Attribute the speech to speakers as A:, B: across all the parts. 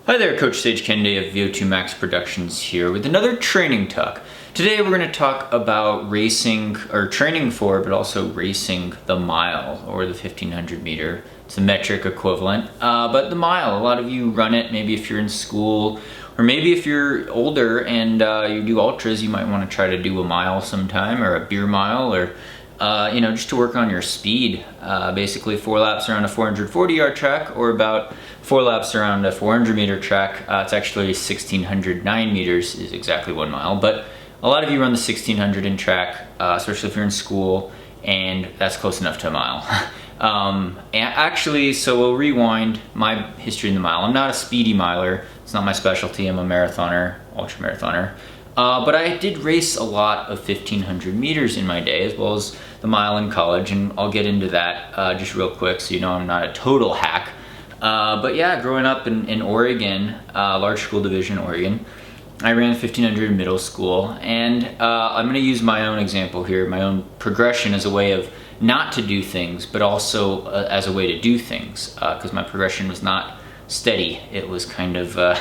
A: Hi there, Coach Sage Kennedy of VO2 Max Productions here with another training talk. Today we're going to talk about racing, or training for, but also racing the mile, or the 1500 meter. It's a metric equivalent, but the mile, a lot of you run it, maybe if you're in school, or maybe if you're older and you do ultras, you might want to try to do a mile sometime, or a beer mile, or just to work on your speed. Basically 4 laps around a 440-yard track, or about 4 laps around a 400-meter track. It's actually 1,609 meters is exactly 1 mile, but a lot of you run the 1,600 in track, especially if you're in school, and that's close enough to a mile. So we'll rewind my history in the mile. I'm not a speedy miler. It's not my specialty. I'm a marathoner, ultra marathoner. But I did race a lot of 1,500 meters in my day, as well as the mile in college, and I'll get into that just real quick so you know I'm not a total hack. But yeah, growing up in Oregon, large school division Oregon, I ran 1,500 in middle school, and I'm going to use my own example here, my own progression as a way of not to do things, but also as a way to do things, because my progression was not steady. It was kind of a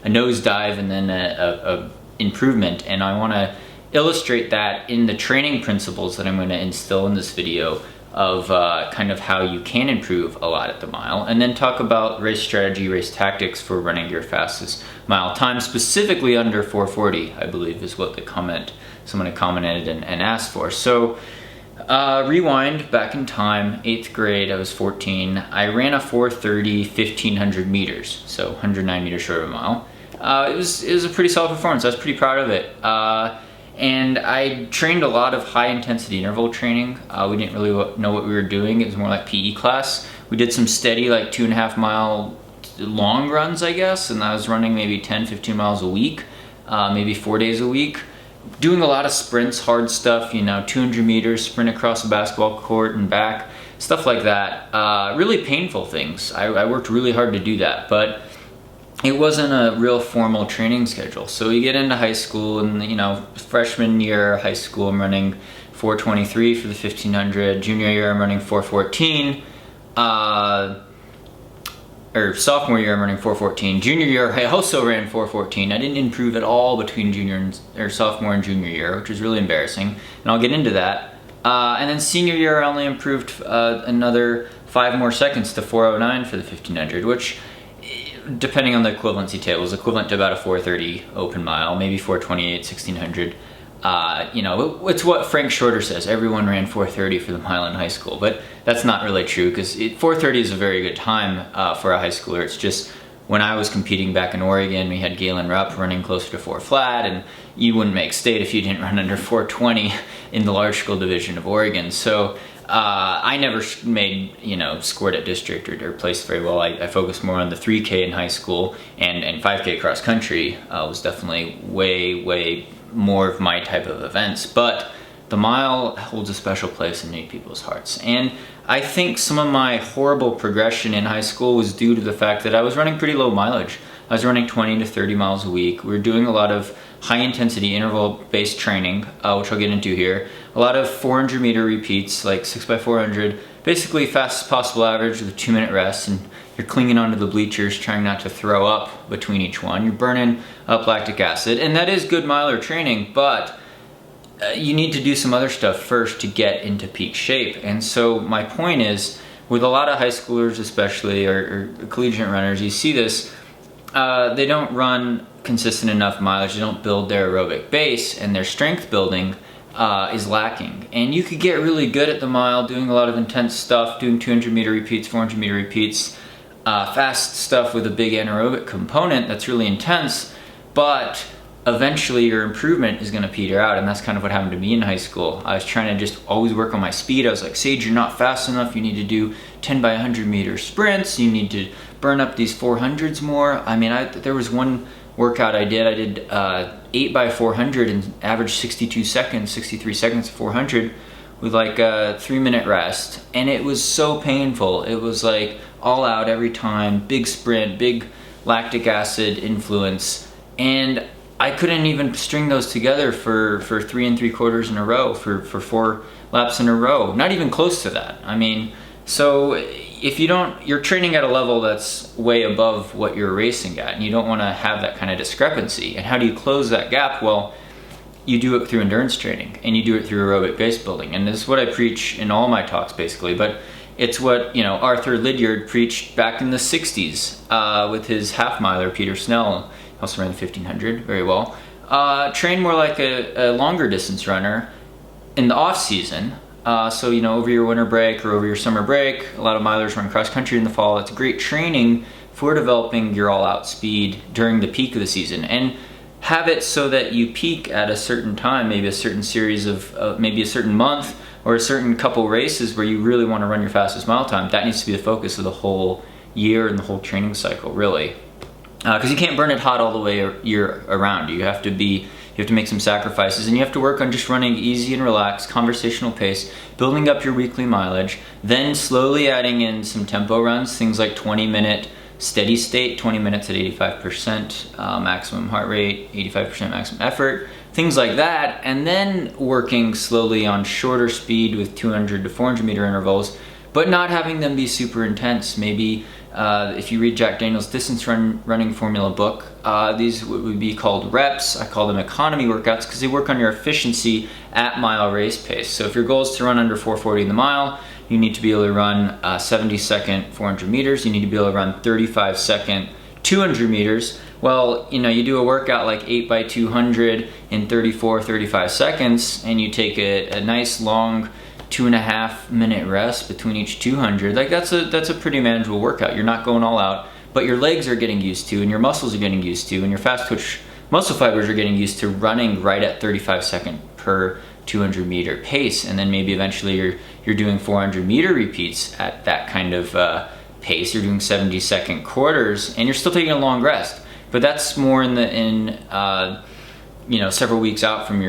A: nosedive and then a improvement, and I want to illustrate that in the training principles that I'm going to instill in this video of kind of how you can improve a lot at the mile, and then talk about race strategy, race tactics for running your fastest mile time, specifically under 440, I believe is what someone had commented and asked for. So rewind back in time, 8th grade, I was 14. I ran a 430 1,500 meters, so 109 meters short of a mile. It was a pretty solid performance. I was pretty proud of it. And I trained a lot of high intensity interval training. We didn't really know what we were doing. It was more like PE class. We did some steady, like 2.5 mile long runs, I guess, and I was running maybe 10, 15 miles a week, maybe 4 days a week. Doing a lot of sprints, hard stuff, 200 meters, sprint across a basketball court and back, stuff like that. Really painful things. I worked really hard to do that, but it wasn't a real formal training schedule. So you get into high school, and freshman year high school, I'm running 423 for the 1,500. Junior year, I'm running 414. Or sophomore year, I'm running 414. Junior year, I also ran 414. I didn't improve at all between sophomore and junior year, which was really embarrassing, and I'll get into that. And then senior year, I only improved another 5 more seconds to 409 for the 1,500, which, depending on the equivalency table, is equivalent to about a 430 open mile, maybe 428, 1,600. It's what Frank Shorter says. Everyone ran 430 for the mile in high school, but that's not really true, because 430 is a very good time for a high schooler. It's just when I was competing back in Oregon, we had Galen Rupp running closer to 4 flat, and you wouldn't make state if you didn't run under 420 in the large school division of Oregon. So I never scored at district or placed very well. I focused more on the 3K in high school, and 5K cross country was definitely way more of my type of events. But the mile holds a special place in many people's hearts. And I think some of my horrible progression in high school was due to the fact that I was running pretty low mileage. I was running 20 to 30 miles a week. We were doing a lot of high intensity interval based training, which I'll get into here. A lot of 400 meter repeats, like 6x400, basically fastest possible average with a 2-minute rest, and you're clinging onto the bleachers trying not to throw up between each one. You're burning up lactic acid, and that is good miler training, but you need to do some other stuff first to get into peak shape. And so my point is, with a lot of high schoolers especially, or collegiate runners, you see this, they don't run consistent enough mileage, they don't build their aerobic base, and their strength building is lacking. And you could get really good at the mile, doing a lot of intense stuff, doing 200 meter repeats, 400 meter repeats, fast stuff with a big anaerobic component that's really intense, but eventually your improvement is going to peter out. And that's kind of what happened to me in high school. I was trying to just always work on my speed. I was like, Sage, you're not fast enough. You need to do 10 by 100 meter sprints. You need to burn up these 400s more. I mean, there was one workout I did 8 by 400 and averaged 62 seconds, 63 seconds of 400 with like a 3-minute rest. And it was so painful. It was like all out every time, big sprint, big lactic acid influence. And I couldn't even string those together for 3 3/4 in a row, for 4 laps in a row. Not even close to that. I mean, So if you're training at a level that's way above what you're racing at, and you don't want to have that kind of discrepancy. And how do you close that gap? Well, you do it through endurance training, and you do it through aerobic base building. And this is what I preach in all my talks, basically. But it's what, Arthur Lydiard preached back in the 60s with his half-miler, Peter Snell, also ran the 1500 very well. Train more like a longer distance runner in the off season. So over your winter break or over your summer break, a lot of milers run cross country in the fall. It's great training for developing your all-out speed during the peak of the season, and have it so that you peak at a certain time, maybe a certain series of maybe a certain month or a certain couple races where you really want to run your fastest mile time. That needs to be the focus of the whole year and the whole training cycle, really, because you can't burn it hot all the way year around. You have to make some sacrifices, and you have to work on just running easy and relaxed, conversational pace, building up your weekly mileage, then slowly adding in some tempo runs, things like 20-minute steady state, 20 minutes at 85% maximum heart rate, 85% maximum effort, things like that, and then working slowly on shorter speed with 200 to 400 meter intervals, but not having them be super intense. Maybe if you read Jack Daniel's distance running formula book, these would be called reps. I call them economy workouts because they work on your efficiency at mile race pace. So if your goal is to run under 440 in the mile, you need to be able to run 70-second 400 meters. You need to be able to run 35-second 200 meters. Well, you do a workout like 8x200 in 35 seconds, and you take a nice long 2.5 minute rest between each 200. Like that's a pretty manageable workout. You're not going all out, but your legs are getting used to, and your muscles are getting used to, and your fast twitch muscle fibers are getting used to running right at 35-second per 200 meter pace. And then maybe eventually you're doing 400 meter repeats at that kind of pace. You're doing 70-second quarters, and you're still taking a long rest. But that's more in several weeks out from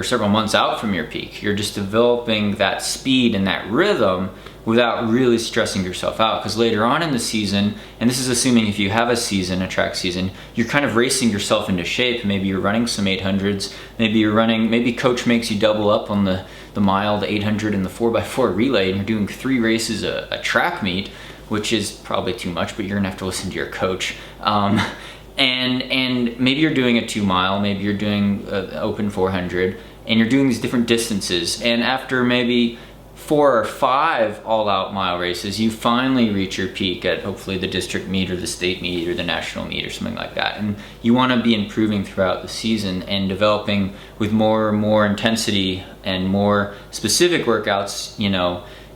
A: several months out from your peak. You're just developing that speed and that rhythm without really stressing yourself out, because later on in the season, and this is assuming if you have a track season, you're kind of racing yourself into shape. Maybe you're running some 800s, maybe coach makes you double up on the mile, the 800 and the 4x4 relay, and you're doing 3 races a track meet, which is probably too much, but you're gonna have to listen to your coach. And maybe you're doing a 2 mile, maybe you're doing open 400, and you're doing these different distances, and after maybe 4 or 5 all-out mile races, you finally reach your peak at hopefully the district meet or the state meet or the national meet or something like that. And you want to be improving throughout the season and developing with more and more intensity and more specific workouts.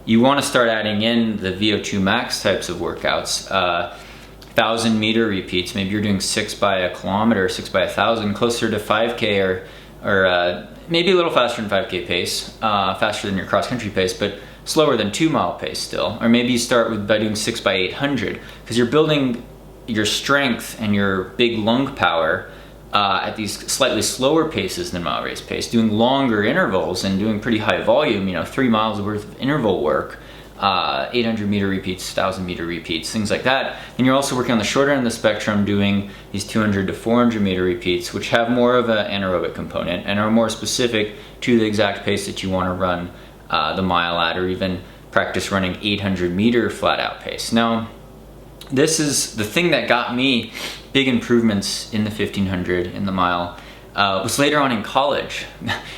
A: You want to start adding in the VO2 max types of workouts, 1,000 meter repeats. Maybe you're doing 6 by a kilometer, 6 by 1,000, closer to 5K or maybe a little faster than 5K pace, faster than your cross-country pace, but slower than 2 mile pace still. Or maybe you start by doing 6 by 800, because you're building your strength and your big lung power at these slightly slower paces than mile race pace, doing longer intervals and doing pretty high volume, 3 miles worth of interval work, 800 meter repeats, 1,000 meter repeats, things like that. And you're also working on the shorter end of the spectrum, doing these 200 to 400 meter repeats, which have more of an anaerobic component and are more specific to the exact pace that you want to run the mile at, or even practice running 800 meter flat out pace. Now, this is the thing that got me big improvements in the 1500 in the mile was later on in college.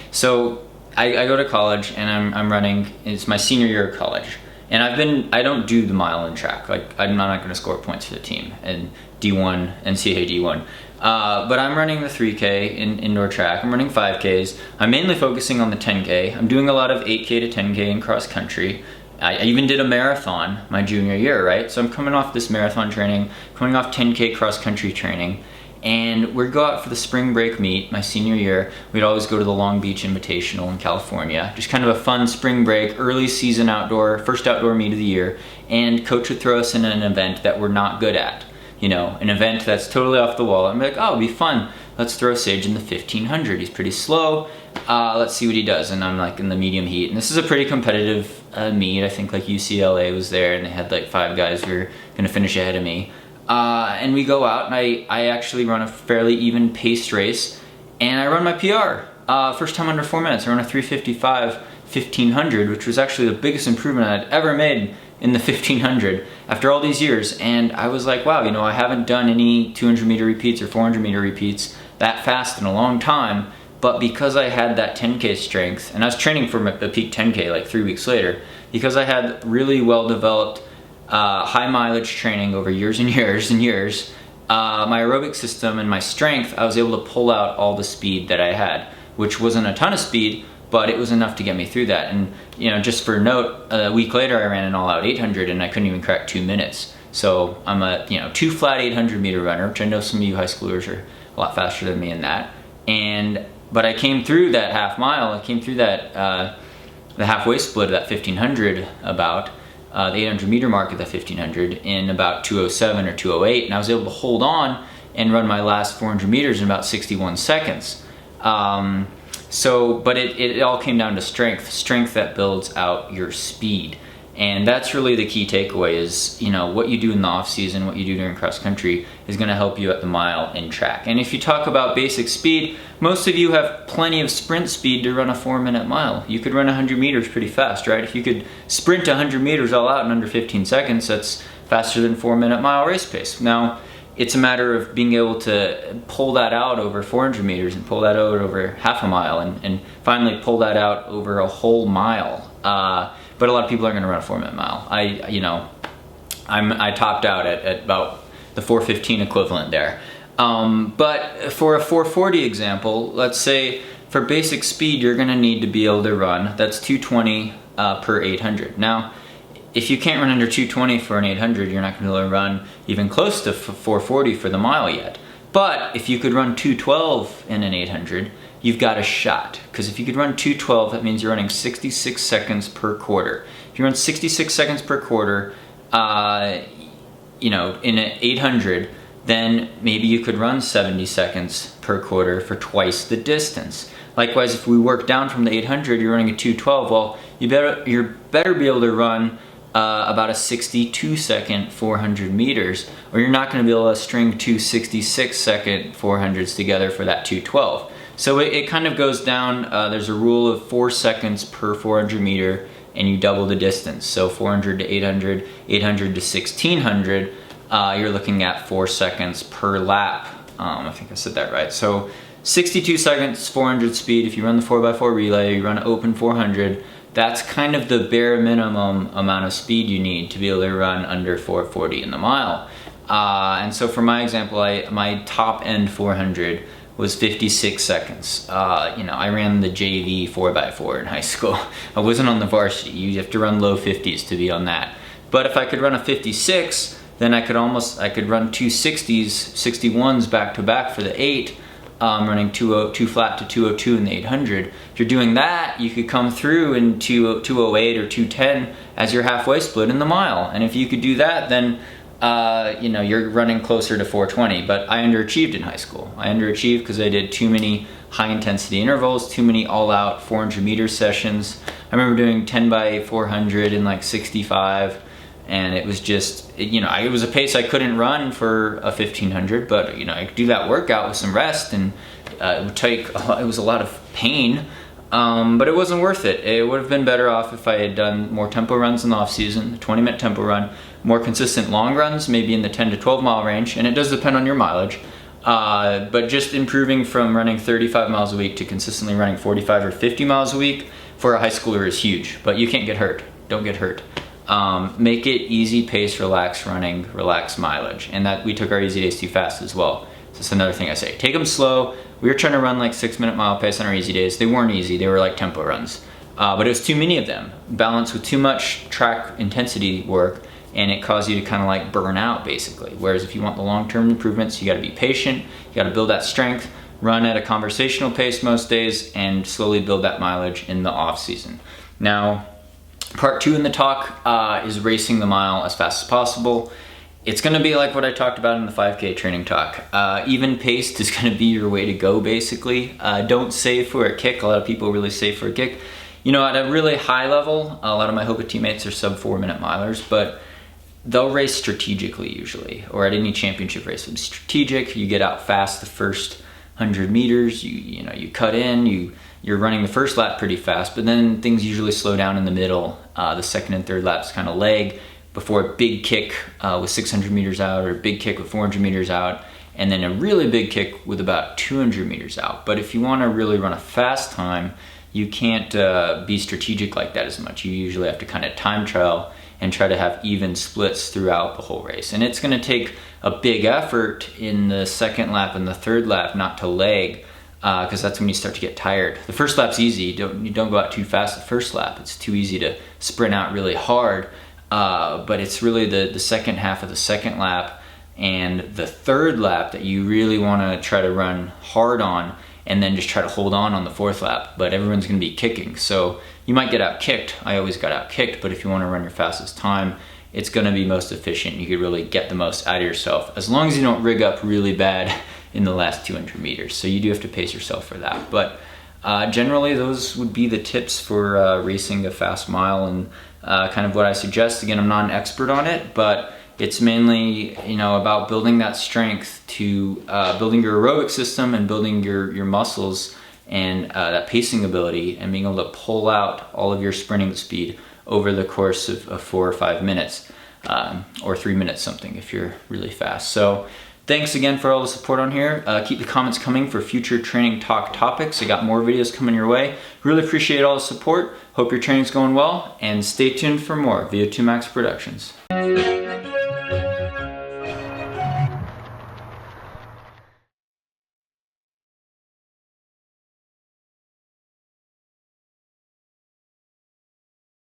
A: So I go to college and I'm running, it's my senior year of college. And I don't do the mile in track. Like, I'm not going to score points for the team in D1, NCAA D1. But I'm running the 3K in indoor track. I'm running 5Ks. I'm mainly focusing on the 10K. I'm doing a lot of 8K to 10K in cross country. I even did a marathon my junior year, right? So I'm coming off this marathon training, coming off 10K cross country training. And we'd go out for the spring break meet my senior year. We'd always go to the Long Beach Invitational in California. Just kind of a fun spring break, early season first outdoor meet of the year. And coach would throw us in an event that we're not good at. An event that's totally off the wall. I'm like, oh, it'll be fun. Let's throw Sage in the 1500. He's pretty slow. Let's see what he does. And I'm like in the medium heat. And this is a pretty competitive meet. I think like UCLA was there and they had like 5 guys who were gonna finish ahead of me. And we go out and I actually run a fairly even paced race and I run my PR. First time under 4 minutes. I run a 3:55 1500, which was actually the biggest improvement I'd ever made in the 1500 after all these years. And I was like, wow, you know, I haven't done any 200 meter repeats or 400 meter repeats that fast in a long time. But because I had that 10K strength, and I was training for a peak 10K like 3 weeks later, because I had really well developed high mileage training over years and years and years, my aerobic system and my strength, I was able to pull out all the speed that I had, which wasn't a ton of speed, but it was enough to get me through that. And you know, just for a note, a week later I ran an all-out 800 and I couldn't even crack 2 minutes. So I'm a 2 flat 800 meter runner, which I know some of you high schoolers are a lot faster than me in that. But I came through that half mile, I came through that, the halfway split of that 1500 about, the 800 meter mark at the 1500 in about 207 or 208, and I was able to hold on and run my last 400 meters in about 61 seconds. But it all came down to strength that builds out your speed. And that's really the key takeaway is, you know, what you do in the off season, what you do during cross country is going to help you at the mile in track. And if you talk about basic speed, most of you have plenty of sprint speed to run a 4-minute mile. You could run 100 meters pretty fast, right? If you could sprint 100 meters all out in under 15 seconds, that's faster than 4-minute mile race pace. Now, it's a matter of being able to pull that out over 400 meters and pull that out over half a mile and finally pull that out over a whole mile. But a lot of people aren't going to run a 4-minute mile. I topped out at about the 4:15 equivalent there. But for a 4:40 example, let's say for basic speed, you're going to need to be able to run, that's 220 per 800. Now, if you can't run under 220 for an 800, you're not going to be able to run even close to 440 for the mile yet. But if you could run 212 in an 800, you've got a shot. Because if you could run 212, that means you're running 66 seconds per quarter. If you run 66 seconds per quarter, in an 800, then maybe you could run 70 seconds per quarter for twice the distance. Likewise, if we work down from the 800, you're running a 212, well, you better be able to run about a 62-second 400 meters, or you're not going to be able to string two 66-second 400s together for that 212. So it kind of goes down, there's a rule of 4 seconds per 400 meter, and you double the distance. So 400 to 800, 800 to 1600, you're looking at 4 seconds per lap. I think I said that right. So 62 seconds, 400 speed. If you run the 4x4 relay, you run an open 400, that's kind of the bare minimum amount of speed you need to be able to run under 440 in the mile. And so for my example, my top end 400 was 56 seconds. I ran the JV 4x4 in high school. I wasn't on the varsity. You have to run low 50s to be on that. But if I could run a 56, then I could run two 60s, 61s back to back for the 8, running 2 flat to 202 in the 800. If you're doing that, you could come through in 208 or 210 as your halfway split in the mile. And if you could do that, then you're running closer to 420. But I underachieved in high school. I underachieved because I did too many high intensity intervals, too many all out 400 meter sessions. I remember doing 10 by 400 in like 65. And it was just, it was a pace I couldn't run for a 1500, but I could do that workout with some rest, and it was a lot of pain, but it wasn't worth it. It would have been better off if I had done more tempo runs in the off season, the 20-minute tempo run, more consistent long runs, maybe in the 10 to 12 mile range, and it does depend on your mileage, but just improving from running 35 miles a week to consistently running 45 or 50 miles a week for a high schooler is huge, but you can't get hurt. Don't get hurt. Make it easy pace, relax running, relax mileage. And that we took our easy days too fast as well. So that's another thing I say. Take them slow. We were trying to run like 6-minute mile pace on our easy days. They weren't easy. They were like tempo runs. But it was too many of them. Balanced with too much track intensity work, and it caused you to kind of like burn out basically. Whereas if you want the long-term improvements, you got to be patient. You got to build that strength, run at a conversational pace most days, and slowly build that mileage in the off season. Now, part 2 in the talk is racing the mile as fast as possible. It's going to be like what I talked about in the 5K training talk. Even paced is going to be your way to go basically. Don't save for a kick. A lot of people really save for a kick. At a really high level, a lot of my Hoka teammates are sub 4-minute milers, but they'll race strategically usually, or at any championship race. It's strategic. You get out fast the first 100 meters, you cut in, you're running the first lap pretty fast, but then things usually slow down in the middle. The second and third laps kind of lag before a big kick with 600 meters out, or a big kick with 400 meters out, and then a really big kick with about 200 meters out. But if you want to really run a fast time, you can't be strategic like that as much. You usually have to kind of time trial and try to have even splits throughout the whole race. And it's going to take a big effort in the second lap and the third lap not to lag, because that's when you start to get tired. The first lap's easy. You don't go out too fast the first lap. It's too easy to sprint out really hard. But it's really the second half of the second lap and the third lap that you really want to try to run hard on, and then just try to hold on the fourth lap. But everyone's going to be kicking, so you might get out kicked. I always got out kicked, but if you want to run your fastest time, it's going to be most efficient. You could really get the most out of yourself, as long as you don't rig up really bad in the last 200 meters. So you do have to pace yourself for that. But generally, those would be the tips for racing a fast mile, and kind of what I suggest. Again, I'm not an expert on it, but it's mainly about building that strength, to building your aerobic system and building your muscles, and that pacing ability, and being able to pull out all of your sprinting speed over the course of 4 or 5 minutes, or 3 minutes something if you're really fast. So thanks again for all the support on here. Keep the comments coming for future training talk topics. I got more videos coming your way. Really appreciate all the support. Hope your training's going well, and stay tuned for more VO2 Max Productions.